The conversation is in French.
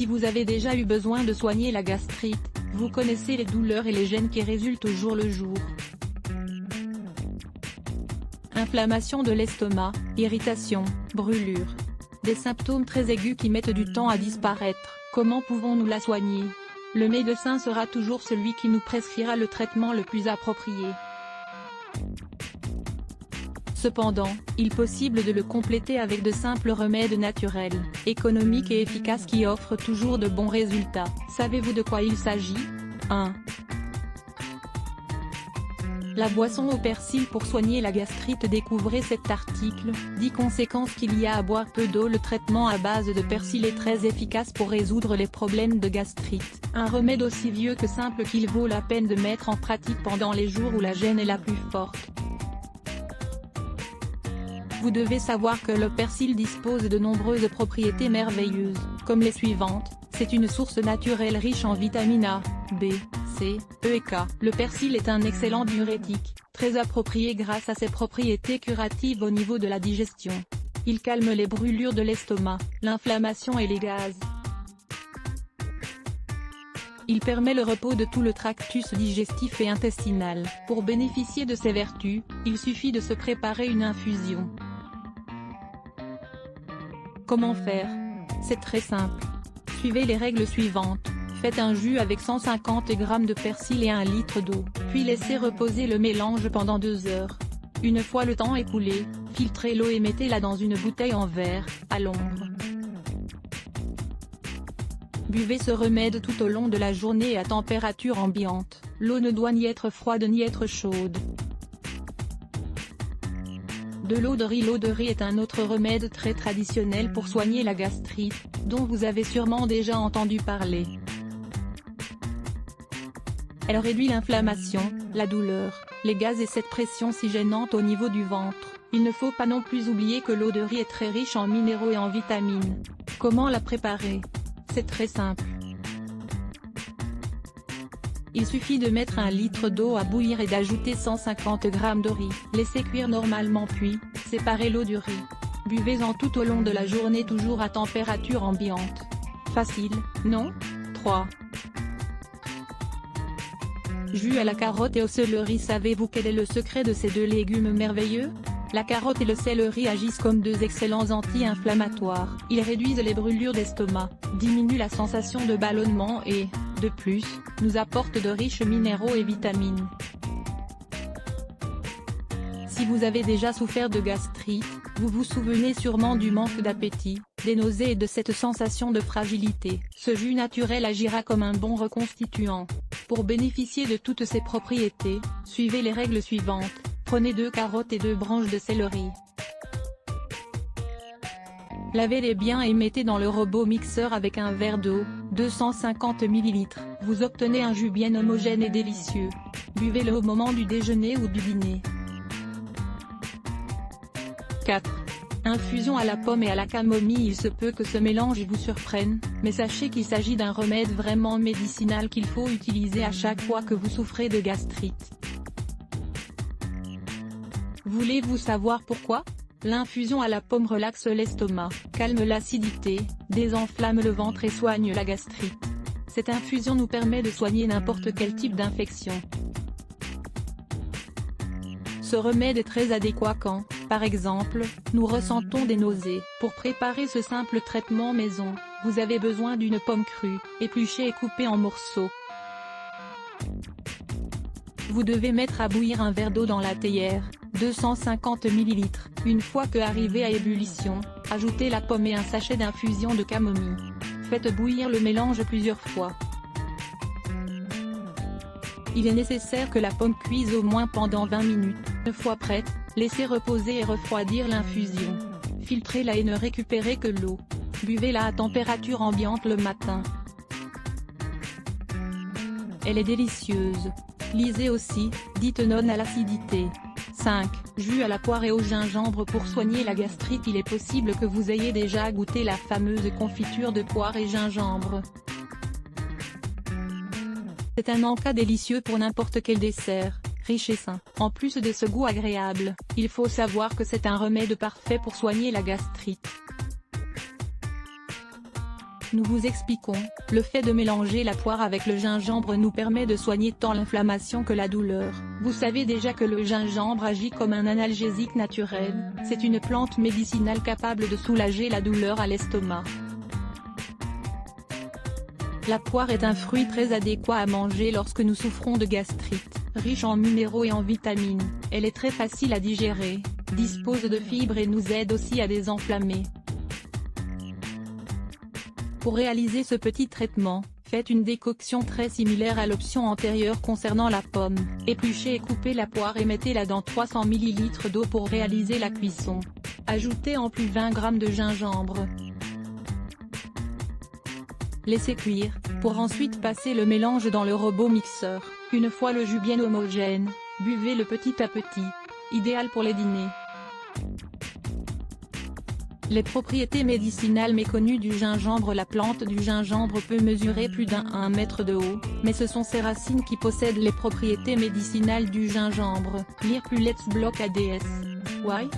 Si vous avez déjà eu besoin de soigner la gastrite, vous connaissez les douleurs et les gènes qui résultent au jour le jour. Inflammation de l'estomac, irritation, brûlure. Des symptômes très aigus qui mettent du temps à disparaître. Comment pouvons-nous la soigner? Le médecin sera toujours celui qui nous prescrira le traitement le plus approprié. Cependant, il est possible de le compléter avec de simples remèdes naturels, économiques et efficaces qui offrent toujours de bons résultats. Savez-vous de quoi il s'agit? 1. La boisson au persil pour soigner la gastrite. Découvrez cet article, 10 conséquences qu'il y a à boire peu d'eau. Le traitement à base de persil est très efficace pour résoudre les problèmes de gastrite. Un remède aussi vieux que simple qu'il vaut la peine de mettre en pratique pendant les jours où la gêne est la plus forte. Vous devez savoir que le persil dispose de nombreuses propriétés merveilleuses, comme les suivantes. C'est une source naturelle riche en vitamines A, B, C, E et K. Le persil est un excellent diurétique, très approprié grâce à ses propriétés curatives au niveau de la digestion. Il calme les brûlures de l'estomac, l'inflammation et les gaz. Il permet le repos de tout le tractus digestif et intestinal. Pour bénéficier de ses vertus, il suffit de se préparer une infusion. Comment faire? C'est très simple. Suivez les règles suivantes. Faites un jus avec 150 g de persil et 1 litre d'eau, puis laissez reposer le mélange pendant 2 heures. Une fois le temps écoulé, filtrez l'eau et mettez-la dans une bouteille en verre, à l'ombre. Buvez ce remède tout au long de la journée à température ambiante. L'eau ne doit ni être froide ni être chaude. De l'eau de riz. L'eau de riz est un autre remède très traditionnel pour soigner la gastrite, dont vous avez sûrement déjà entendu parler. Elle réduit l'inflammation, la douleur, les gaz et cette pression si gênante au niveau du ventre. Il ne faut pas non plus oublier que l'eau de riz est très riche en minéraux et en vitamines. Comment la préparer? C'est très simple. Il suffit de mettre 1 litre d'eau à bouillir et d'ajouter 150 g de riz. Laissez cuire normalement puis, séparez l'eau du riz. Buvez-en tout au long de la journée toujours à température ambiante. Facile, non? 3. Jus à la carotte et au céleri. Savez-vous quel est le secret de ces deux légumes merveilleux? La carotte et le céleri agissent comme deux excellents anti-inflammatoires. Ils réduisent les brûlures d'estomac, diminuent la sensation de ballonnement et, de plus, nous apportent de riches minéraux et vitamines. Si vous avez déjà souffert de gastrite, vous vous souvenez sûrement du manque d'appétit, des nausées et de cette sensation de fragilité. Ce jus naturel agira comme un bon reconstituant. Pour bénéficier de toutes ces propriétés, suivez les règles suivantes. Prenez 2 carottes et 2 branches de céleri. Lavez-les bien et mettez dans le robot mixeur avec un verre d'eau, 250 ml. Vous obtenez un jus bien homogène et délicieux. Buvez-le au moment du déjeuner ou du dîner. 4. Infusion à la pomme et à la camomille. Il se peut que ce mélange vous surprenne, mais sachez qu'il s'agit d'un remède vraiment médicinal qu'il faut utiliser à chaque fois que vous souffrez de gastrite. Voulez-vous savoir pourquoi? L'infusion à la pomme relaxe l'estomac, calme l'acidité, désenflamme le ventre et soigne la gastrite. Cette infusion nous permet de soigner n'importe quel type d'infection. Ce remède est très adéquat quand, par exemple, nous ressentons des nausées. Pour préparer ce simple traitement maison, vous avez besoin d'une pomme crue, épluchée et coupée en morceaux. Vous devez mettre à bouillir un verre d'eau dans la théière, 250 ml. Une fois que arrivé à ébullition, ajoutez la pomme et un sachet d'infusion de camomille. Faites bouillir le mélange plusieurs fois. Il est nécessaire que la pomme cuise au moins pendant 20 minutes. Une fois prête, laissez reposer et refroidir l'infusion. Filtrez-la et ne récupérez que l'eau. Buvez-la à température ambiante le matin. Elle est délicieuse. Lisez aussi, dites non à l'acidité. 5. Jus à la poire et au gingembre. Pour soigner la gastrite. Il est possible que vous ayez déjà goûté la fameuse confiture de poire et gingembre. C'est un encas délicieux pour n'importe quel dessert, riche et sain. En plus de ce goût agréable, il faut savoir que c'est un remède parfait pour soigner la gastrite. nous vous expliquons, le fait de mélanger la poire avec le gingembre nous permet de soigner tant l'inflammation que la douleur. Vous savez déjà que le gingembre agit comme un analgésique naturel, c'est une plante médicinale capable de soulager la douleur à l'estomac. La poire est un fruit très adéquat à manger lorsque nous souffrons de gastrite, riche en minéraux et en vitamines, elle est très facile à digérer, dispose de fibres et nous aide aussi à désenflammer. Pour réaliser ce petit traitement, faites une décoction très similaire à l'option antérieure concernant la pomme, épluchez et coupez la poire et mettez-la dans 300 ml d'eau pour réaliser la cuisson. Ajoutez en plus 20 g de gingembre. Laissez cuire, pour ensuite passer le mélange dans le robot mixeur. Une fois le jus bien homogène, buvez-le petit à petit. Idéal pour les dîners. Les propriétés médicinales méconnues du gingembre. La plante du gingembre peut mesurer plus d'1 mètre de haut, mais ce sont ses racines qui possèdent les propriétés médicinales du gingembre. Lire plus Let's Block ADS. Why?